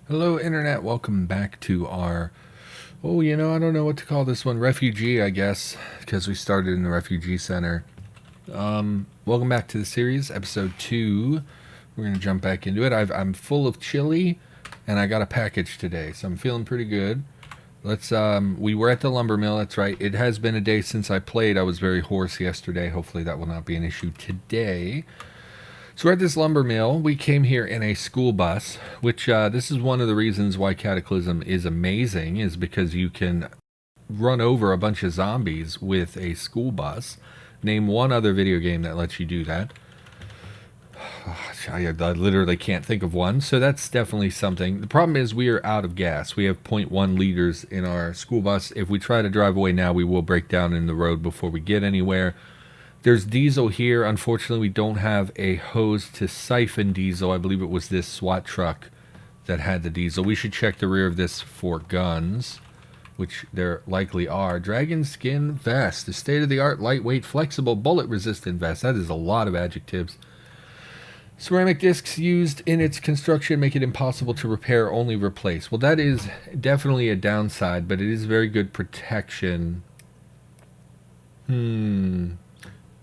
Hello, Internet. Welcome back to our, I don't know what to call this one. Refugee, I guess, because we started in the Refugee Center. Welcome back to the series, episode 2. We're going to jump back into it. I'm full of chili, and I got a package today, so I'm feeling pretty good. We were at the lumber mill, that's right. It has been a day since I played. I was very hoarse yesterday. Hopefully that will not be an issue today. So we're at this lumber mill. We came here in a school bus, which this is one of the reasons why Cataclysm is amazing, is because you can run over a bunch of zombies with a school bus. Name one other video game that lets you do that. I literally can't think of one, so that's definitely something. The problem is we are out of gas. We have 0.1 liters in our school bus. If we try to drive away now, we will break down in the road before we get anywhere. There's diesel here. Unfortunately, we don't have a hose to siphon diesel. I believe it was this SWAT truck that had the diesel. We should check the rear of this for guns, which there likely are. Dragon skin vest. The state-of-the-art, lightweight, flexible, bullet-resistant vest. That is a lot of adjectives. Ceramic discs used in its construction make it impossible to repair, only replace. Well, that is definitely a downside, but it is very good protection.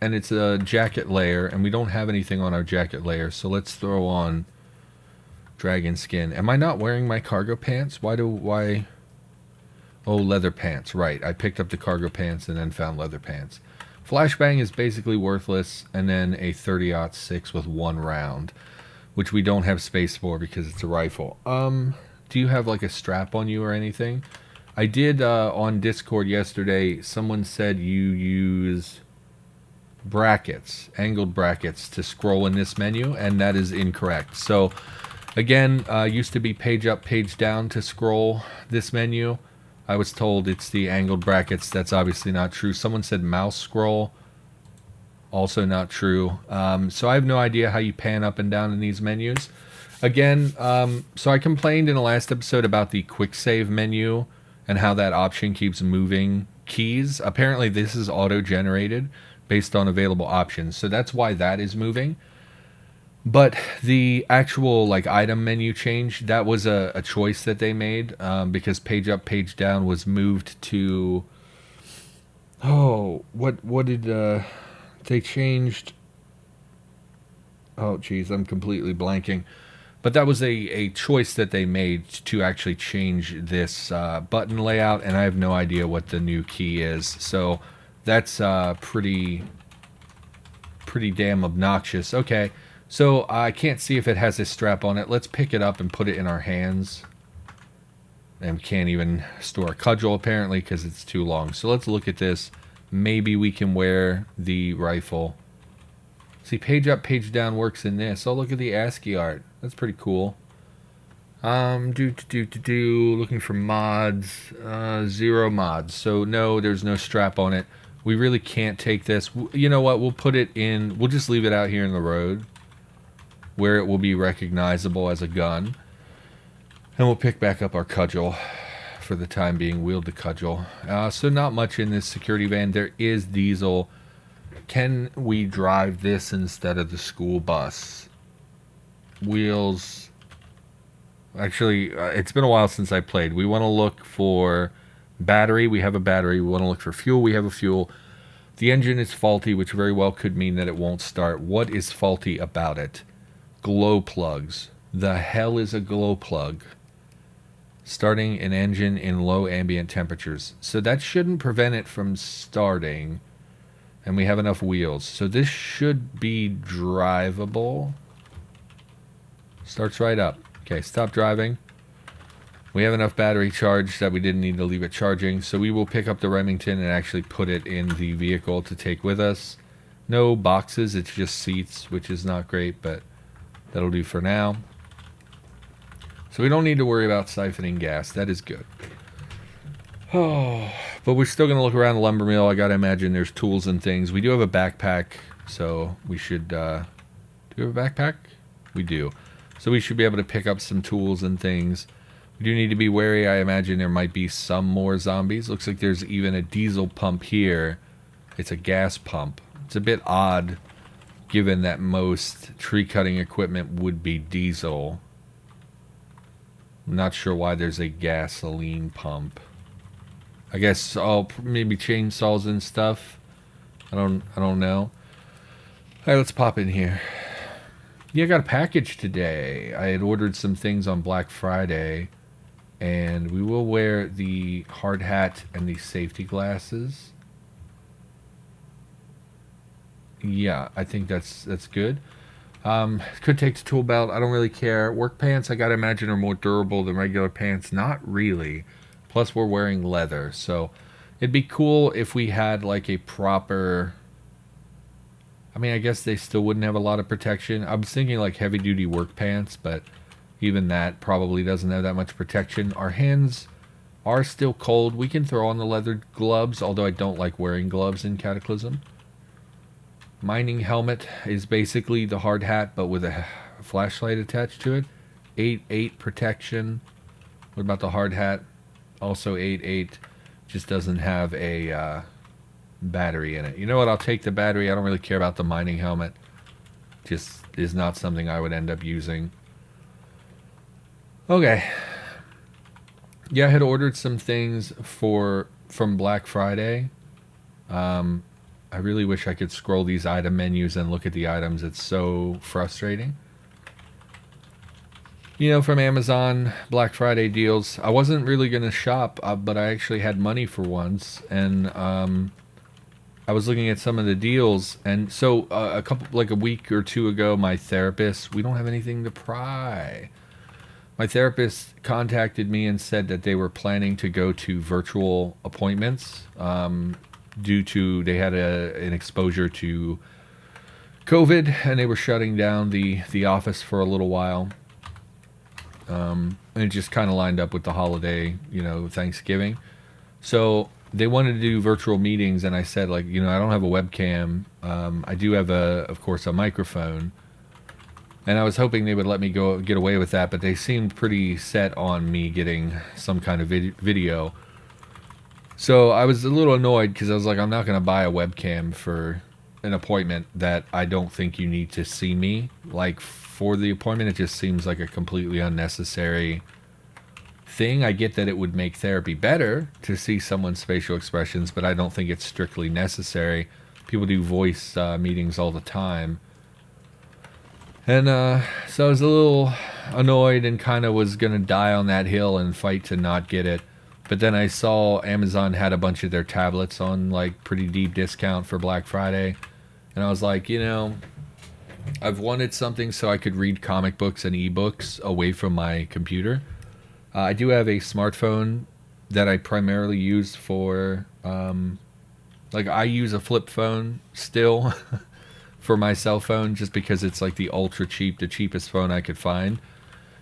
And it's a jacket layer, and we don't have anything on our jacket layer, so let's throw on dragon skin. Am I not wearing my cargo pants? Why? Oh, leather pants, right. I picked up the cargo pants and then found leather pants. Flashbang is basically worthless, and then a 30-06 with 1 round, which we don't have space for because it's a rifle. Do you have like a strap on you or anything? I did on Discord yesterday, someone said you use brackets, angled brackets, to scroll in this menu, and that is incorrect. So again, used to be page up, page down to scroll this menu. I was told it's the angled brackets. That's obviously not true. Someone said mouse scroll, also not true. So I have no idea how you pan up and down in these menus. Again, so I complained in the last episode about the quick save menu and how that option keeps moving keys. Apparently this is auto-generated based on available options, so that's why that is moving. But the actual like item menu change, that was a choice that they made, because page up, page down was moved to, what did they changed? Oh geez, I'm completely blanking. But that was a choice that they made to actually change this button layout, and I have no idea what the new key is. So that's pretty damn obnoxious. Okay, so I can't see if it has a strap on it. Let's pick it up and put it in our hands. And can't even store a cudgel apparently because it's too long. So let's look at this. Maybe we can wear the rifle. See, page up, page down works in this. Oh, look at the ASCII art. That's pretty cool. Looking for mods. 0 mods. So no, there's no strap on it. We really can't take this. You know what? We'll put it in. We'll just leave it out here in the road, where it will be recognizable as a gun. And we'll pick back up our cudgel for the time being. Wield the cudgel. So not much in this security van. There is diesel. Can we drive this instead of the school bus? Wheels. Actually, it's been a while since I played. We want to look for battery. We have a battery. We want to look for fuel. We have a fuel. The engine is faulty, which very well could mean that it won't start. What is faulty about it? Glow plugs. The hell is a glow plug? Starting an engine in low ambient temperatures. So that shouldn't prevent it from starting. And we have enough wheels. So this should be drivable. Starts right up. Okay, stop driving. We have enough battery charge that we didn't need to leave it charging. So we will pick up the Remington and actually put it in the vehicle to take with us. No boxes, it's just seats, which is not great, but that'll do for now. So we don't need to worry about siphoning gas. That is good. Oh, but we're still going to look around the lumber mill. I got to imagine there's tools and things. We do have a backpack, so we should... do we have a backpack? We do. So we should be able to pick up some tools and things. We do need to be wary. I imagine there might be some more zombies. Looks like there's even a diesel pump here. It's a gas pump. It's a bit odd, given that most tree cutting equipment would be diesel. I'm not sure why there's a gasoline pump. I guess maybe chainsaws and stuff. I don't know. Alright, let's pop in here. Yeah, I got a package today. I had ordered some things on Black Friday, and we will wear the hard hat and the safety glasses. Yeah, I think that's good. Could take the tool belt. I don't really care. Work pants, I gotta imagine, are more durable than regular pants. Not really. Plus, we're wearing leather, so it'd be cool if we had like a proper... I mean, I guess they still wouldn't have a lot of protection. I was thinking like heavy-duty work pants, but even that probably doesn't have that much protection. Our hands are still cold. We can throw on the leather gloves, although I don't like wearing gloves in Cataclysm. Mining helmet is basically the hard hat, but with a flashlight attached to it. 8/8 protection. What about the hard hat? Also 8/8. Just doesn't have a battery in it. You know what? I'll take the battery. I don't really care about the mining helmet. Just is not something I would end up using. Okay. Yeah, I had ordered some things from Black Friday. I really wish I could scroll these item menus and look at the items. It's so frustrating. You know, from Amazon, Black Friday deals. I wasn't really going to shop, but I actually had money for once. And I was looking at some of the deals. And so a week or two ago, my therapist, we don't have anything to pry. My therapist contacted me and said that they were planning to go to virtual appointments. Due to they had an exposure to COVID, and they were shutting down the office for a little while. And it just kind of lined up with the holiday, you know, Thanksgiving. So they wanted to do virtual meetings, and I said, like, you know, I don't have a webcam. I do have of course, a microphone. And I was hoping they would let me get away with that, but they seemed pretty set on me getting some kind of video. So I was a little annoyed because I was like, I'm not going to buy a webcam for an appointment that I don't think you need to see me. Like, for the appointment, it just seems like a completely unnecessary thing. I get that it would make therapy better to see someone's facial expressions, but I don't think it's strictly necessary. People do voice meetings all the time. And so I was a little annoyed and kind of was going to die on that hill and fight to not get it. But then I saw Amazon had a bunch of their tablets on like pretty deep discount for Black Friday. And I was like, you know, I've wanted something so I could read comic books and ebooks away from my computer. I do have a smartphone that I primarily use for, like, I use a flip phone still for my cell phone just because it's like the ultra cheap, the cheapest phone I could find.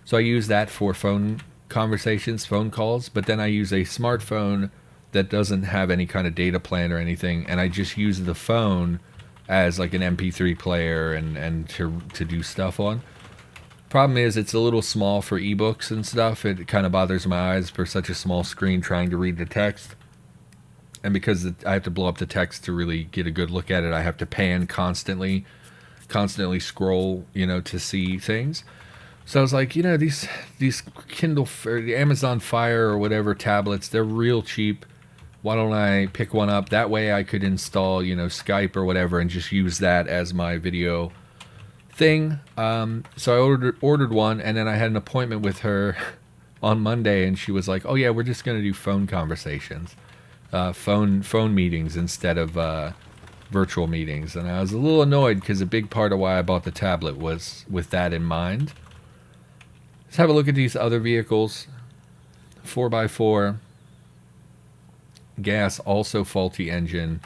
So I use that for phone conversations, phone calls, but then I use a smartphone that doesn't have any kind of data plan or anything, and I just use the phone as like an MP3 player and to do stuff on. Problem is, it's a little small for ebooks and stuff. It kind of bothers my eyes for such a small screen trying to read the text. And because I have to blow up the text to really get a good look at it, I have to pan constantly scroll, you know, to see things. So I was like, you know, these Kindle or the Amazon Fire or whatever tablets, they're real cheap. Why don't I pick one up? That way I could install, you know, Skype or whatever and just use that as my video thing. So I ordered one, and then I had an appointment with her on Monday, and she was like, oh yeah, we're just going to do phone conversations, phone meetings instead of virtual meetings. And I was a little annoyed because a big part of why I bought the tablet was with that in mind. Let's have a look at these other vehicles. 4x4. Gas, also faulty engine.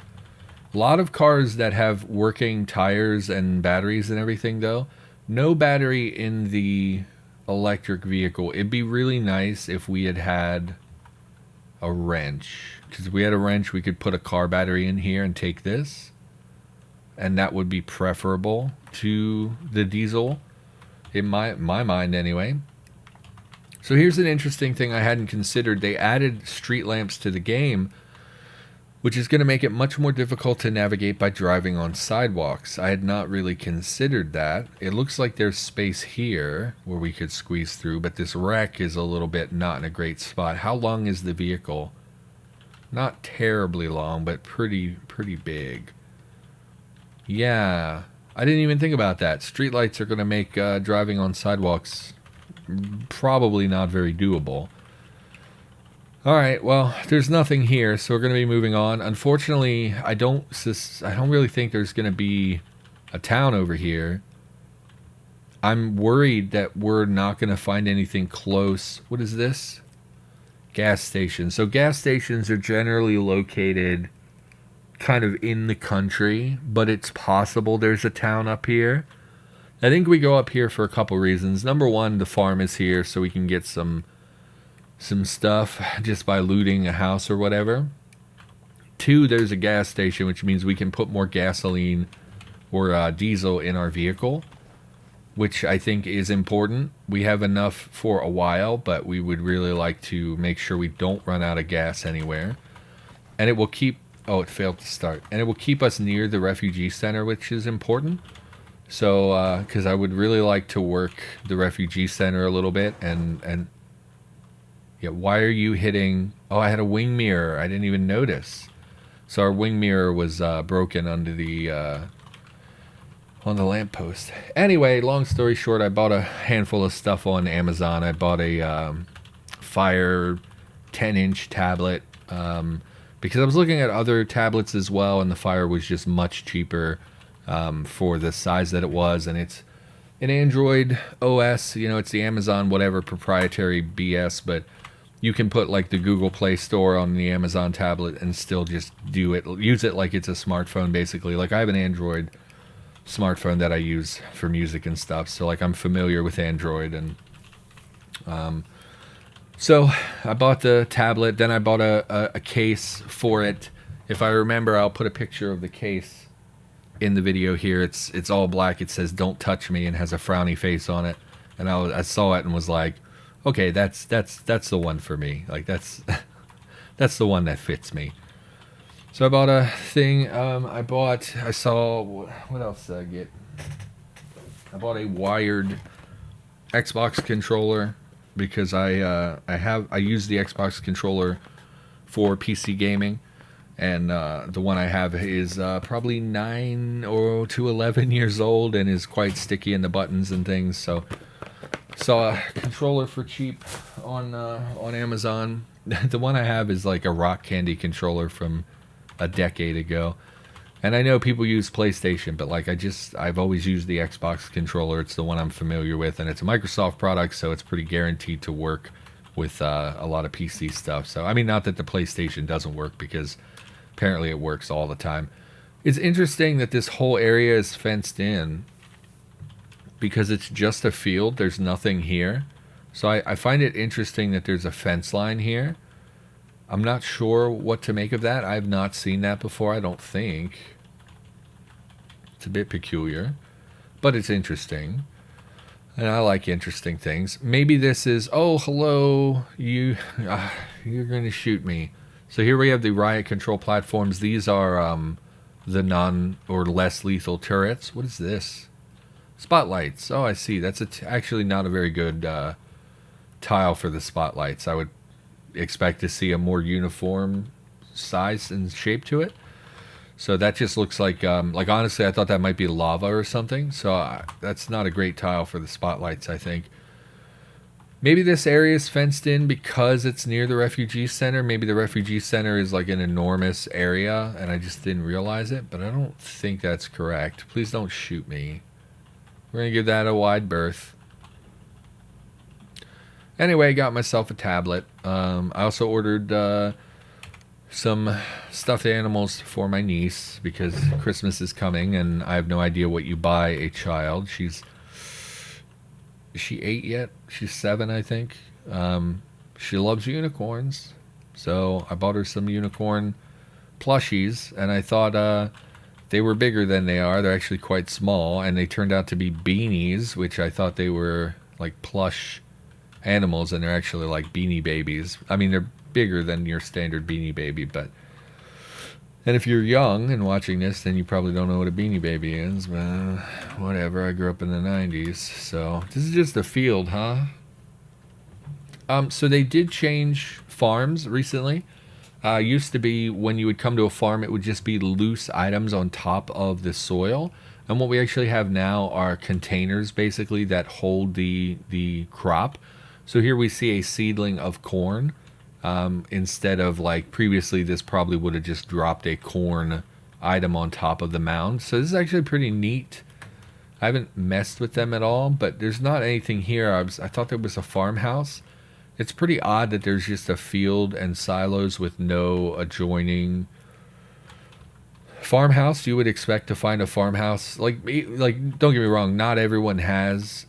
A lot of cars that have working tires and batteries and everything, though. No battery in the electric vehicle. It'd be really nice if we had a wrench. Because if we had a wrench, we could put a car battery in here and take this. And that would be preferable to the diesel. In my mind, anyway. So here's an interesting thing I hadn't considered. They added street lamps to the game, which is going to make it much more difficult to navigate by driving on sidewalks. I had not really considered that. It looks like there's space here where we could squeeze through, but this wreck is a little bit not in a great spot. How long is the vehicle? Not terribly long, but pretty big. Yeah, I didn't even think about that. Streetlights are going to make driving on sidewalks probably not very doable. Alright, well, there's nothing here, so we're going to be moving on. Unfortunately, I don't really think there's going to be a town over here. I'm worried that we're not going to find anything close. What is this? Gas station. So gas stations are generally located kind of in the country, but it's possible there's a town up here. I think we go up here for a couple reasons. Number one, the farm is here, so we can get some stuff just by looting a house or whatever. Two, there's a gas station, which means we can put more gasoline or diesel in our vehicle, which I think is important. We have enough for a while, but we would really like to make sure we don't run out of gas anywhere. And it will keep... Oh, it failed to start. And it will keep us near the refugee center, which is important. So, because I would really like to work the refugee center a little bit. And yeah, why are you hitting... Oh, I had a wing mirror. I didn't even notice. So our wing mirror was broken under the... on the lamppost. Anyway, long story short, I bought a handful of stuff on Amazon. I bought a Fire 10-inch tablet because I was looking at other tablets as well, and the Fire was just much cheaper for the size that it was, and it's an Android OS. You know, it's the Amazon whatever proprietary BS, but you can put like the Google Play Store on the Amazon tablet and still just do it, use it like it's a smartphone basically. Like I have an Android smartphone that I use for music and stuff, so like I'm familiar with Android. And so I bought the tablet, then I bought a case for it. If I remember, I'll put a picture of the case in the video here. It's all black. It says "Don't touch me" and has a frowny face on it. And I saw it and was like, okay, that's the one for me. Like that's the one that fits me. So I bought a thing. I saw, what else did I get? I bought a wired Xbox controller because I use the Xbox controller for PC gaming, and the one I have is probably 9 or to 11 years old and is quite sticky in the buttons and things. So saw a controller for cheap on Amazon. The one I have is like a rock candy controller from a decade ago, and I know people use PlayStation, but like I've always used the Xbox controller. It's the one I'm familiar with, and it's a Microsoft product, so it's pretty guaranteed to work with a lot of PC stuff. So I mean, not that the PlayStation doesn't work, because apparently it works all the time. It's interesting that this whole area is fenced in because it's just a field. There's nothing here, so I find it interesting that there's a fence line here. I'm not sure what to make of that. I've not seen that before, I don't think. It's a bit peculiar, but it's interesting. And I like interesting things. Maybe this is... Oh, hello. You're going to shoot me. So here we have the riot control platforms. These are the non or less lethal turrets. What is this? Spotlights. Oh, I see. That's actually not a very good tile for the spotlights. I would expect to see a more uniform size and shape to it. So that just looks like honestly, I thought that might be lava or something. So that's not a great tile for the spotlights, I think. Maybe this area is fenced in because it's near the refugee center. Maybe the refugee center is like an enormous area and I just didn't realize it, but I don't think that's correct. Please don't shoot me. We're going to give that a wide berth. Anyway, got myself a tablet. I also ordered some stuffed animals for my niece because Christmas is coming and I have no idea what you buy a child. Is she 8 yet? She's 7, I think. She loves unicorns. So I bought her some unicorn plushies, and I thought they were bigger than they are. They're actually quite small, and they turned out to be beanies, which I thought they were like plush animals, and they're actually like Beanie Babies. I mean, they're bigger than your standard Beanie Baby, but And if you're young and watching this, then you probably don't know what a Beanie Baby is, but whatever. I grew up in the 90s, so this is just a field, huh? So they did change farms recently. Used to be when you would come to a farm, it would just be loose items on top of the soil. And what we actually have now are containers, basically, that hold the crop. So here we see a seedling of corn. Instead of, like, previously this probably would have just dropped a corn item on top of the mound. So this is actually pretty neat. I haven't messed with them at all, but there's not anything here. I thought there was a farmhouse. It's pretty odd that there's just a field and silos with no adjoining farmhouse. You would expect to find a farmhouse. Like don't get me wrong, not everyone has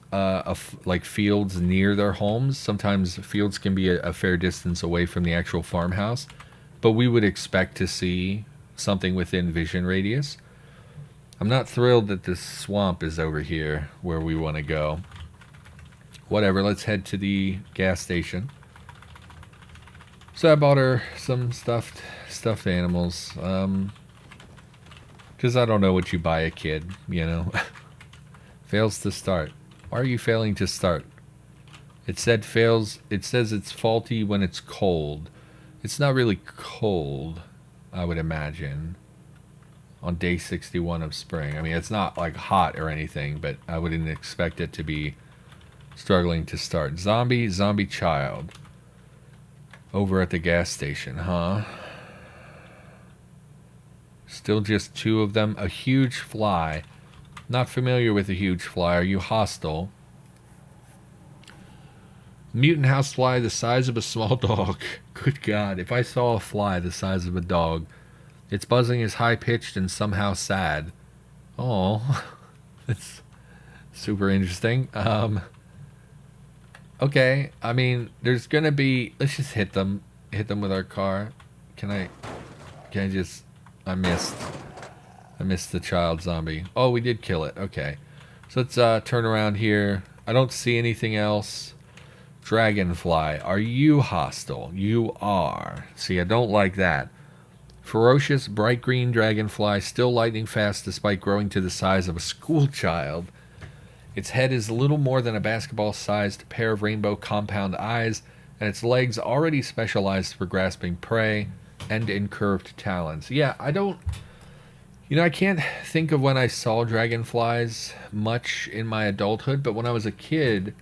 like fields near their homes. Sometimes fields can be a fair distance away from the actual farmhouse, but we would expect to see something within vision radius. I'm not thrilled that this swamp is over here where we want to go. Whatever, let's head to the gas station. So I bought her some stuffed animals. Because I don't know what you buy a kid, you know. Fails to start. Why are you failing to start? It says it's faulty when it's cold. It's not really cold, I would imagine, on day 61 of spring. I mean, it's not like hot or anything, but I wouldn't expect it to be struggling to start. Zombie child. Over at the gas station, huh? Still just 2 of them. A huge fly. Not familiar with a huge fly. Are you hostile? Mutant housefly the size of a small dog. Good God. If I saw a fly the size of a dog, its buzzing is high-pitched and somehow sad. Oh, that's super interesting. Okay, I mean, there's gonna be... Let's just hit them. Hit them with our car. Can I just... I missed the child zombie. Oh, we did kill it. Okay. So let's turn around here. I don't see anything else. Dragonfly. Are you hostile? You are. See, I don't like that. Ferocious, bright green dragonfly, still lightning fast despite growing to the size of a school child. Its head is little more than a basketball-sized pair of rainbow compound eyes, and its legs already specialized for grasping prey and incurved talons. Yeah, I don't... You know, I can't think of when I saw dragonflies much in my adulthood, but when I was a kid,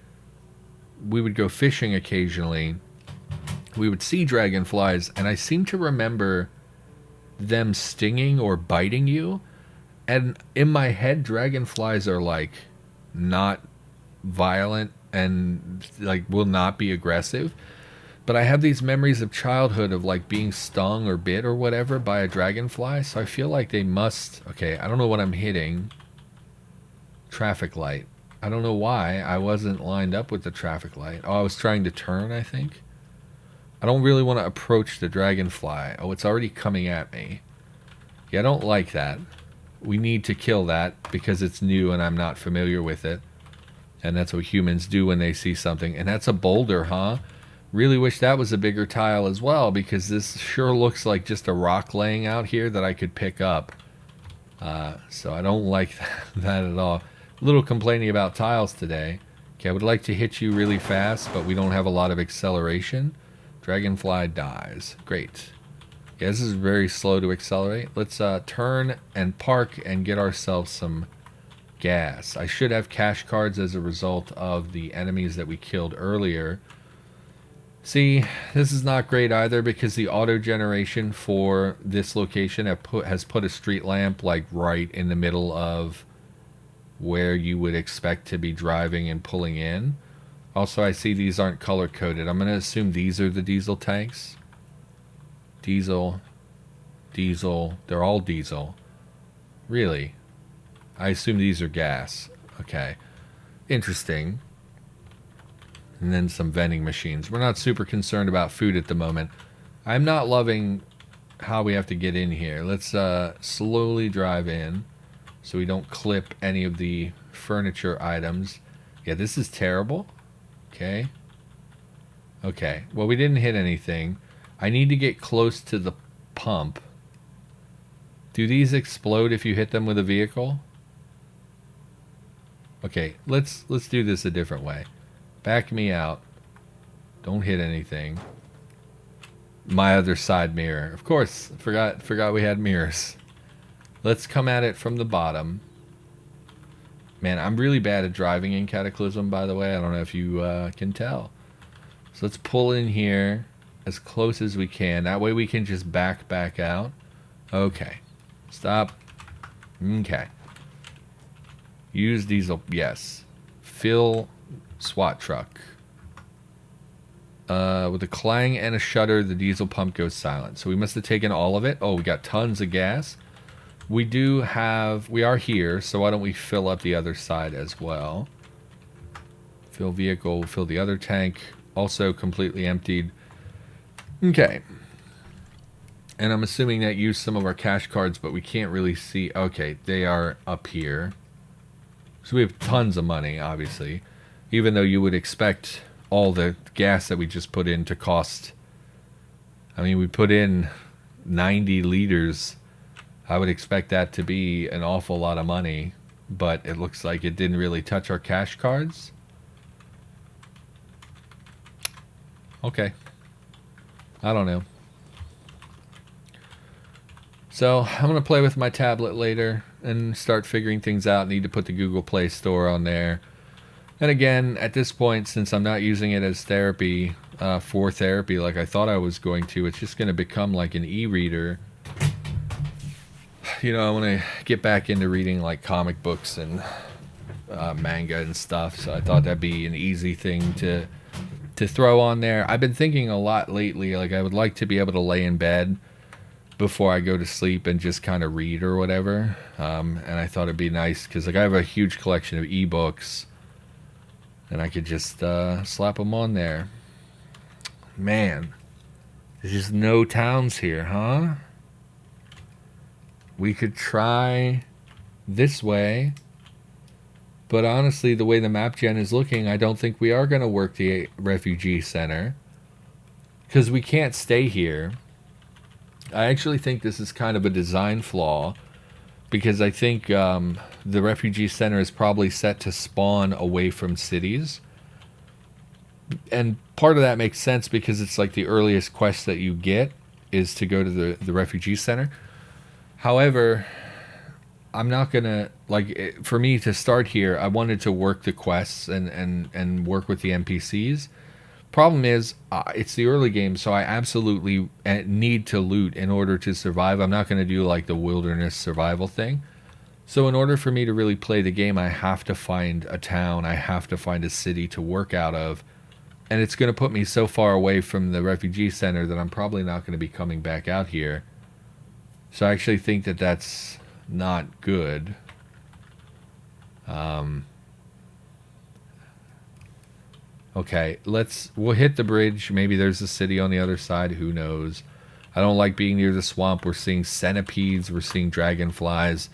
we would go fishing occasionally. We would see dragonflies, and I seem to remember them stinging or biting you. And in my head, dragonflies are, like, not violent and, like, will not be aggressive. But I have these memories of childhood of, like, being stung or bit or whatever by a dragonfly. So I feel like they must... Okay, I don't know what I'm hitting. Traffic light. I don't know why I wasn't lined up with the traffic light. Oh, I was trying to turn, I think. I don't really want to approach the dragonfly. Oh, it's already coming at me. Yeah, I don't like that. We need to kill that because it's new and I'm not familiar with it. And that's what humans do when they see something. And that's a boulder, huh? Really wish that was a bigger tile as well, because this sure looks like just a rock laying out here that I could pick up. So I don't like that at all. A little complaining about tiles today. Okay, I would like to hit you really fast, but we don't have a lot of acceleration. Dragonfly dies. Great. Yeah, this is very slow to accelerate. Let's turn and park and get ourselves some gas. I should have cash cards as a result of the enemies that we killed earlier. See, this is not great either because the auto generation for this location has put a street lamp like right in the middle of where you would expect to be driving and pulling in. Also, I see these aren't color coded. I'm going to assume these are the diesel tanks. Diesel. They're all diesel. Really? I assume these are gas. Okay. Interesting. And then some vending machines. We're not super concerned about food at the moment. I'm not loving how we have to get in here. Let's slowly drive in so we don't clip any of the furniture items. Yeah, this is terrible. Okay. Okay. Well, we didn't hit anything. I need to get close to the pump. Do these explode if you hit them with a vehicle? Okay, let's do this a different way. Back me out. Don't hit anything. My other side mirror. Of course, forgot we had mirrors. Let's come at it from the bottom. Man, I'm really bad at driving in Cataclysm, by the way. I don't know if you can tell. So let's pull in here as close as we can. That way we can just back out. Okay. Stop. Okay. Use diesel. Yes. Fill SWAT truck. With a clang and a shudder, the diesel pump goes silent. So we must have taken all of it. Oh, we got tons of gas. We are here, so why don't we fill up the other side as well? Fill vehicle, fill the other tank. Also completely emptied. Okay. And I'm assuming that used some of our cash cards, but we can't really see. Okay, they are up here. So we have tons of money, obviously. Even though you would expect all the gas that we just put in to cost. I mean, we put in 90 liters. I would expect that to be an awful lot of money, but it looks like it didn't really touch our cash cards. Okay. I don't know. So I'm going to play with my tablet later and start figuring things out. Need to put the Google Play Store on there. And again, at this point, since I'm not using it as therapy, for therapy like I thought I was going to, it's just going to become like an e-reader. You know, I want to get back into reading like comic books and manga and stuff. So I thought that'd be an easy thing to throw on there. I've been thinking a lot lately, like I would like to be able to lay in bed before I go to sleep and just kind of read or whatever. And I thought it'd be nice because like I have a huge collection of ebooks. And I could just slap them on there. Man, there's just no towns here, huh? We could try this way. But honestly, the way the map gen is looking, I don't think we are going to work the refugee center. Because we can't stay here. I actually think this is kind of a design flaw. Because I think the refugee center is probably set to spawn away from cities. And part of that makes sense because it's like the earliest quest that you get is to go to the refugee center. However, I'm not going to, like, for me to start here, I wanted to work the quests and work with the NPCs. Problem is, it's the early game, so I absolutely need to loot in order to survive. I'm not going to do like the wilderness survival thing. So in order for me to really play the game, I have to find a town. I have to find a city to work out of. And it's going to put me so far away from the refugee center that I'm probably not going to be coming back out here. So I actually think that that's not good. Okay, we'll hit the bridge. Maybe there's a city on the other side. Who knows? I don't like being near the swamp. We're seeing centipedes. We're seeing dragonflies.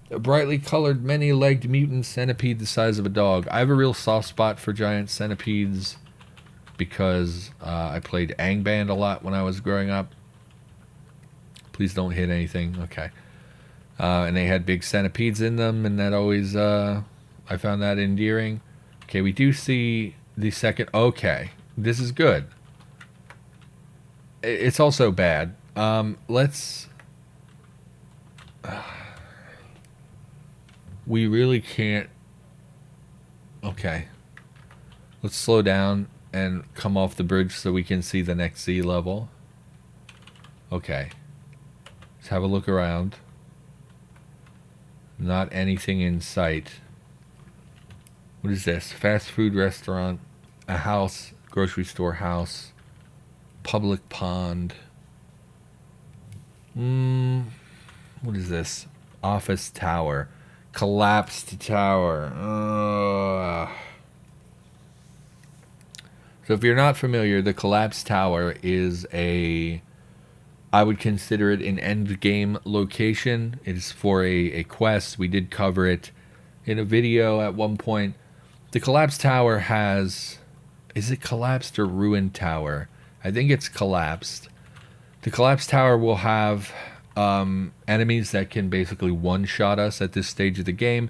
A brightly colored, many-legged mutant centipede the size of a dog. I have a real soft spot for giant centipedes because I played Angband a lot when I was growing up. Please don't hit anything. Okay. And they had big centipedes in them, and that always, I found that endearing. Okay, we do see the second. Okay, this is good. It's also bad. Let's. We really can't. Okay. Let's slow down and come off the bridge so we can see the next sea level. Okay. Let's have a look around. Not anything in sight. What is this? Fast food restaurant, a house, grocery store house, public pond. What is this? Office tower. Collapsed tower. So if you're not familiar, the collapsed tower is I would consider it an end game location. It is for a quest. We did cover it in a video at one point. The collapsed tower has... Is it collapsed or ruined tower? I think it's collapsed. The collapsed tower will have enemies that can basically one-shot us at this stage of the game.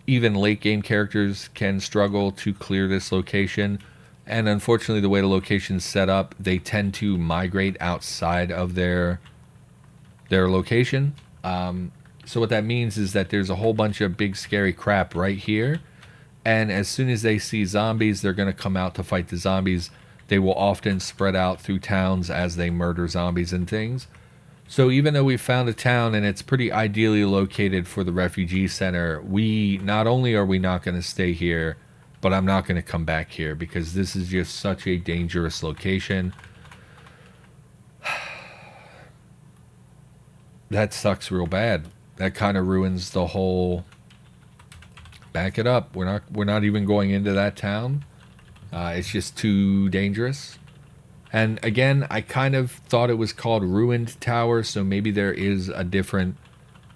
Even late game characters can struggle to clear this location. And unfortunately, the way the location's set up, they tend to migrate outside of their location. So what that means is that there's a whole bunch of big scary crap right here. And as soon as they see zombies, they're going to come out to fight the zombies. They will often spread out through towns as they murder zombies and things. So even though we found a town and it's pretty ideally located for the refugee center, we not only are we not going to stay here, but I'm not going to come back here because this is just such a dangerous location. That sucks real bad. That kind of ruins the whole. Back it up. We're not even going into that town. It's just too dangerous. And again, I kind of thought it was called Ruined Tower, so maybe there is a different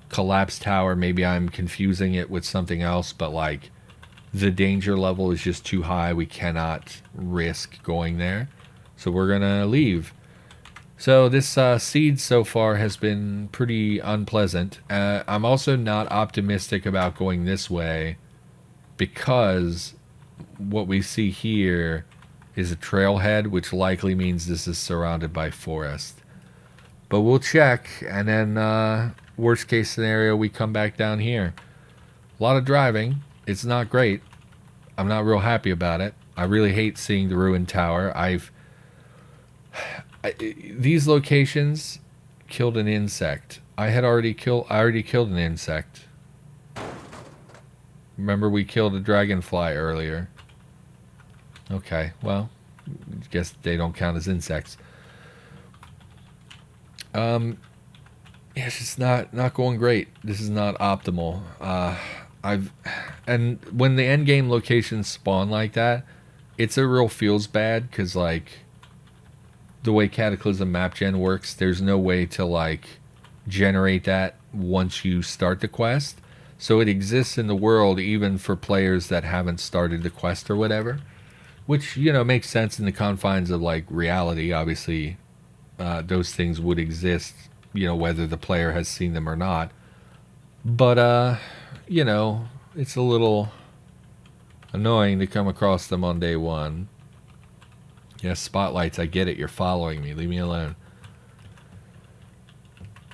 collapsed tower. Maybe I'm confusing it with something else, but like the danger level is just too high. We cannot risk going there. So we're going to leave. So this siege so far has been pretty unpleasant. I'm also not optimistic about going this way because what we see here is a trailhead, which likely means this is surrounded by forest. But we'll check, and then worst case scenario, we come back down here. A lot of driving. It's not great. I'm not real happy about it. I really hate seeing the ruined tower. These locations killed an insect. I already killed an insect. Remember we killed a dragonfly earlier. Okay, well, I guess they don't count as insects. Yeah, it's just not going great. This is not optimal. And when the end game locations spawn like that, it's a real feels bad because like the way Cataclysm map gen works, there's no way to like generate that once you start the quest. So it exists in the world even for players that haven't started the quest or whatever. Which, you know, makes sense in the confines of, like, reality. Obviously, those things would exist, you know, whether the player has seen them or not. But, you know, it's a little annoying to come across them on day one. Yes, spotlights, I get it. You're following me. Leave me alone.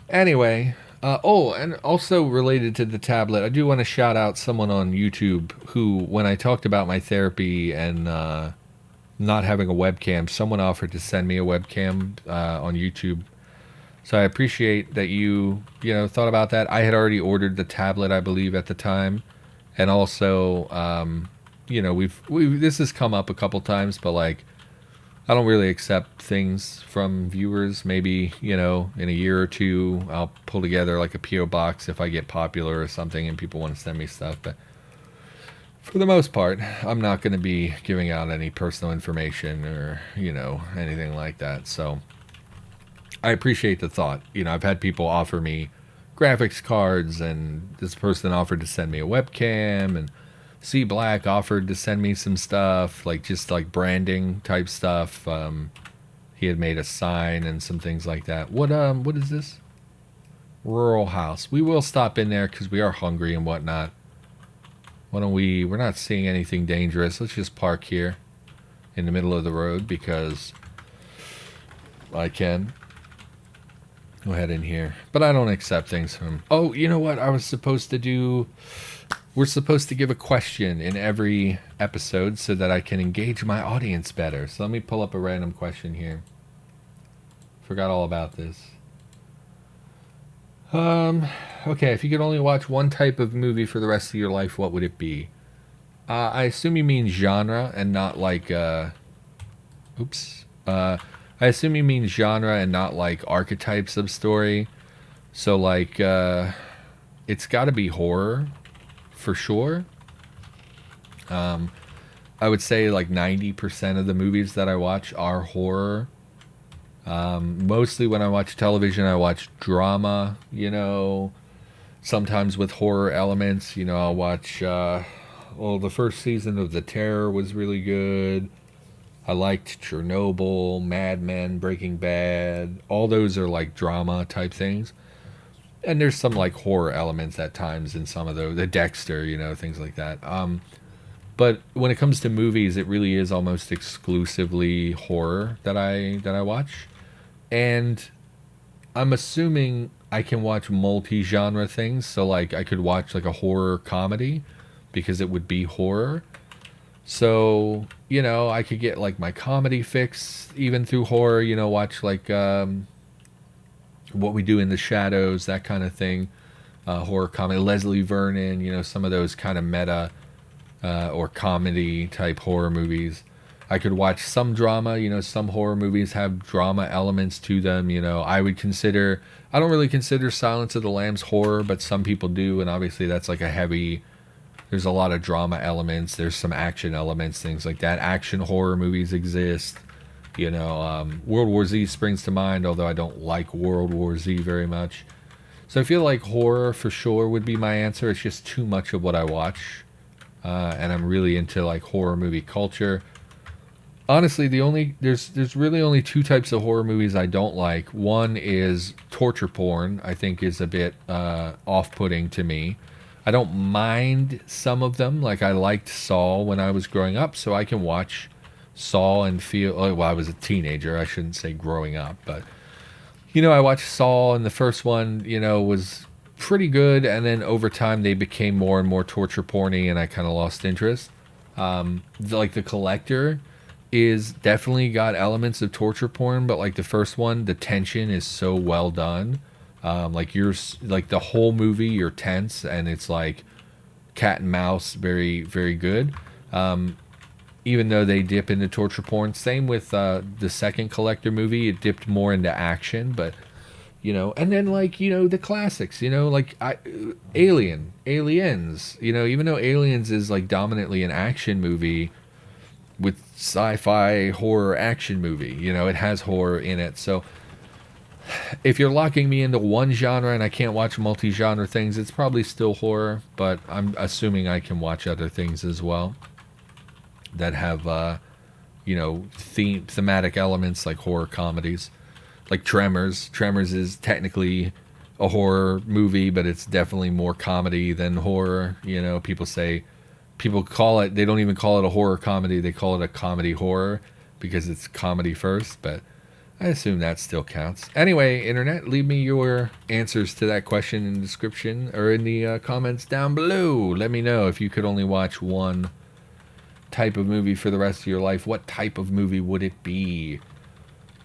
Anyway, and also related to the tablet, I do want to shout out someone on YouTube who, when I talked about my therapy and not having a webcam, someone offered to send me a webcam on YouTube. So I appreciate that you thought about that. I had already ordered the tablet, I believe, at the time, and also, this has come up a couple times, but like, I don't really accept things from viewers. Maybe, in a year or two, I'll pull together like a P.O. box if I get popular or something and people want to send me stuff. But for the most part, I'm not going to be giving out any personal information or, anything like that. So I appreciate the thought. I've had people offer me graphics cards, and this person offered to send me a webcam, and C Black offered to send me some stuff, like just like branding type stuff. He had made a sign and some things like that. What is this? Rural house. We will stop in there because we are hungry and whatnot. We're not seeing anything dangerous. Let's just park here in the middle of the road because I can. Go ahead in here. But I don't accept things from... Oh, you know what? We're supposed to give a question in every episode so that I can engage my audience better. So let me pull up a random question here. Forgot all about this. Okay, if you could only watch one type of movie for the rest of your life, what would it be? I assume you mean genre and not like, I assume you mean genre and not like archetypes of story. So like, it's gotta be horror. For sure. I would say like 90% of the movies that I watch are horror. Mostly when I watch television, I watch drama, sometimes with horror elements. I'll watch, the first season of The Terror was really good. I liked Chernobyl, Mad Men, Breaking Bad. All those are like drama type things. And there's some like horror elements at times in some of the Dexter, things like that. But when it comes to movies, it really is almost exclusively horror that I watch. And I'm assuming I can watch multi-genre things. So like I could watch like a horror comedy because it would be horror. So, I could get like my comedy fix even through horror, watch like What We Do in the Shadows, that kind of thing. Horror comedy, Leslie Vernon, some of those kind of meta or comedy type horror movies. I could watch some drama. Some horror movies have drama elements to them. I don't really consider Silence of the Lambs horror, but some people do, and obviously that's like there's a lot of drama elements. There's some action elements, things like that. Action horror movies exist. World War Z springs to mind, although I don't like World War Z very much. So I feel like horror for sure would be my answer. It's just too much of what I watch, and I'm really into like horror movie culture. Honestly, there's really only two types of horror movies I don't like. One is torture porn. I think is a bit off-putting to me. I don't mind some of them. Like I liked Saw when I was growing up, so I can watch Saw and feel. Oh, well, I was a teenager. I shouldn't say growing up, but I watched Saw, and the first one, was pretty good, and then over time they became more and more torture porny, and I kind of lost interest. Like The Collector is definitely got elements of torture porn, but like the first one, the tension is so well done. Like like the whole movie, you're tense, and it's like cat and mouse, very very good. Even though they dip into torture porn, same with the second Collector movie, it dipped more into action, but and then like the classics, like Aliens, even though Aliens is like dominantly an action movie with sci-fi horror action movie, it has horror in it. So if you're locking me into one genre and I can't watch multi-genre things, it's probably still horror, but I'm assuming I can watch other things as well that have thematic elements like horror comedies, like Tremors. Tremors is technically a horror movie, but it's definitely more comedy than horror. People call it, they don't even call it a horror comedy, they call it a comedy horror because it's comedy first, but I assume that still counts. Anyway, internet, leave me your answers to that question in the description or in the comments down below. Let me know if you could only watch one type of movie for the rest of your life. What type of movie would it be?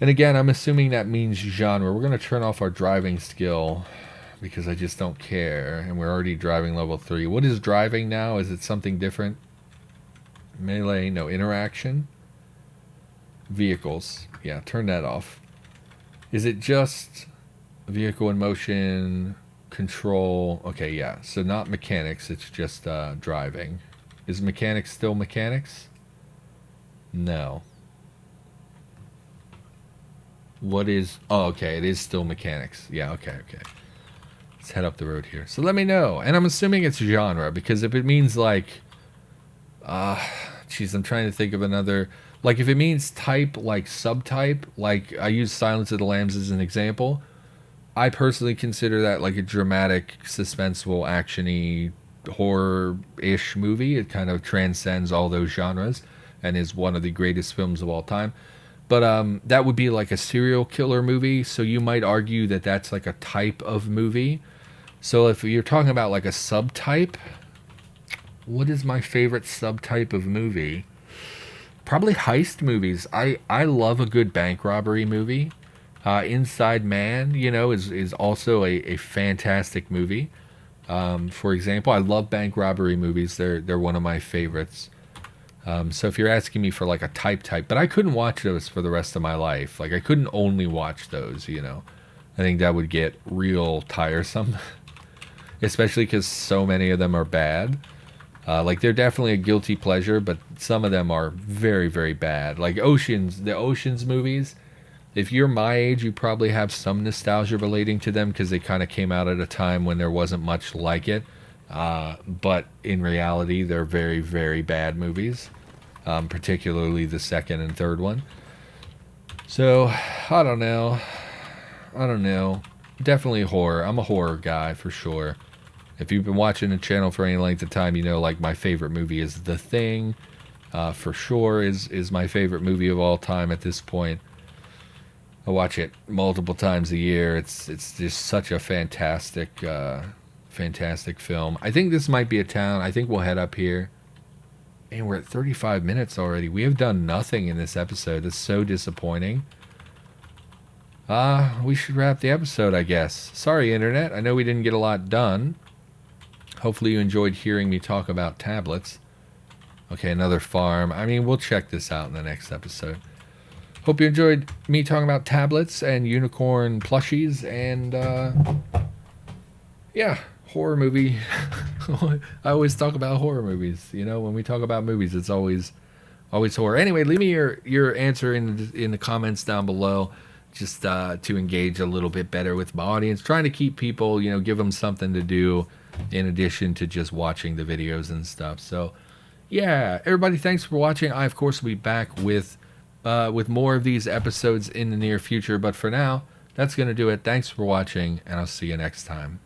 And again, I'm assuming that means genre. We're going to turn off our driving skill because I just don't care, and we're already driving level 3. What is driving now? Is it something different? Melee, no. Interaction, vehicles, yeah, turn that off. Is it just vehicle in motion, control? Okay, yeah, so not mechanics, it's just driving. Is mechanics still mechanics? No. What is... Oh, okay, it is still mechanics. Yeah, okay. Let's head up the road here. So let me know. And I'm assuming it's genre, because if it means like... Jeez, I'm trying to think of another... Like if it means type, like subtype, like I use Silence of the Lambs as an example, I personally consider that like a dramatic, suspenseful, action-y, horror-ish movie. It kind of transcends all those genres and is one of the greatest films of all time. But that would be like a serial killer movie, so you might argue that that's like a type of movie. So if you're talking about like a subtype, what is my favorite subtype of movie? Probably heist movies. I love a good bank robbery movie. Inside Man, is also a fantastic movie. For example, I love bank robbery movies. They're one of my favorites. So if you're asking me for like a type, but I couldn't watch those for the rest of my life. Like I couldn't only watch those, I think that would get real tiresome, especially because so many of them are bad. Like they're definitely a guilty pleasure, but some of them are very, very bad. Like the Oceans movies. If you're my age, you probably have some nostalgia relating to them because they kind of came out at a time when there wasn't much like it. But in reality, they're very, very bad movies, particularly the second and third one. So, I don't know. definitely horror. I'm a horror guy for sure. If you've been watching the channel for any length of time, you know like my favorite movie is The Thing. For sure is my favorite movie of all time at this point. I watch it multiple times a year. It's just such a fantastic film. I think this might be a town. I think we'll head up here. And we're at 35 minutes already. We have done nothing in this episode. That's so disappointing. We should wrap the episode, I guess. Sorry, Internet. I know we didn't get a lot done. Hopefully you enjoyed hearing me talk about tablets. Okay, another farm. I mean, we'll check this out in the next episode. Hope you enjoyed me talking about tablets and unicorn plushies and, yeah, horror movie. I always talk about horror movies. You know, when we talk about movies, it's always horror. Anyway, leave me your answer in the comments down below, just to engage a little bit better with my audience. Trying to keep people, you know, give them something to do in addition to just watching the videos and stuff. So, yeah, everybody, thanks for watching. I, of course, will be back with more of these episodes in the near future. But for now, that's going to do it. Thanks for watching, and I'll see you next time.